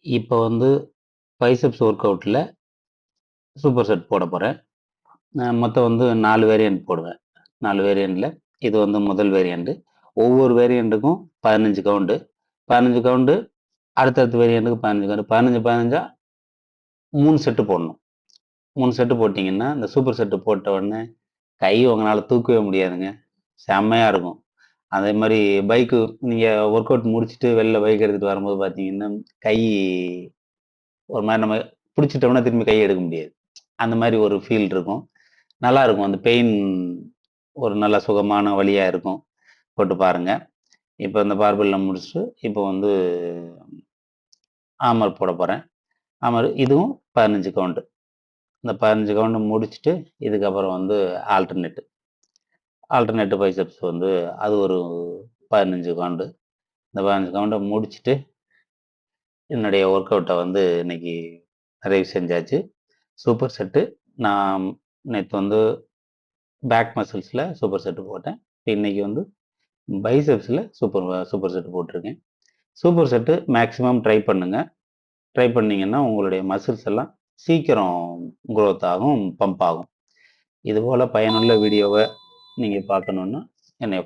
இப்போ வந்து biceps work அவுட்ல super set போட போறேன். மொத்தம் வந்து 4 வேரியன்ட் போடுவேன். 4 வேரியன்ட்ல இது வந்து முதல் வேரியன்ட். ஒவ்வொரு வேரியன்ட்டுக்கும் 15 கவுண்டு. 15 கவுண்டு அடுத்தடுத்த வேரியன்ட்டுக்கு 15 கவுண்டு. 15, 15ஆ 3 செட்டு போடணும். 3 செட்டு போட்டீங்கன்னா, இந்த சூப்பர் செட்டு போட்ட உடனே கை உங்களால தூக்கவே முடியாதுங்க. செம்மையா இருக்கும். அதே மாரி பைக்கு நீங்க ஒர்க் அவுட் முடிச்சுட்டு வெளில பைக் எடுத்துட்டு வரும்போது பார்த்தீங்கன்னா, கை ஒரு மாரி நம்ம புடிச்சுட்டோம்னா திரும்பி கை எடுக்க முடியாது. அந்த மாரி ஒரு ஃபீல் இருக்கும். நல்லாருக்கும். அந்த பெயின் ஒரு நல்ல சுகமான வலியா இருக்கும். போட்டு பாருங்க. இப்ப இந்த பார்பெல்ல முடிச்சுட்டு, இப்போ வந்து ஆர்மர் போட போறேன். ஆர்மர் இதுவும் 15 கவுண்ட். இந்த 15 கவுண்ட் முடிச்சுட்டு, இதுக்கப்புறம் வந்து ஆல்டர்னேட். ஆல்டர்னேட் பைசெப்ஸ் வந்து அது ஒரு 15 கவுண்ட். இந்த 15 கவுண்ட முடிச்சுட்டு, என்னுடைய ஒர்க் அவுட்ட வந்து இன்னைக்கு நிறைவு செஞ்சாச்சு. Super set. நான் நேத்து வந்து பேக் மசில்ஸ்ல சூப்பர் செட் போட்டேன். இன்னைக்கு வந்து பைசெப்ஸ்ல சூப்பர் செட் போட்டிருக்கேன். சூப்பர் செட்டு மேக்ஸிமம் ட்ரை பண்ணுங்க. ட்ரை பண்ணீங்கன்னா, உங்களுடைய மசில்ஸ் எல்லாம் சீக்கிரம் குரோத் ஆகும், பம்ப் ஆகும். இதுபோல பயனுள்ள வீடியோவ நீங்க பார்க்கணும்னா என்னைய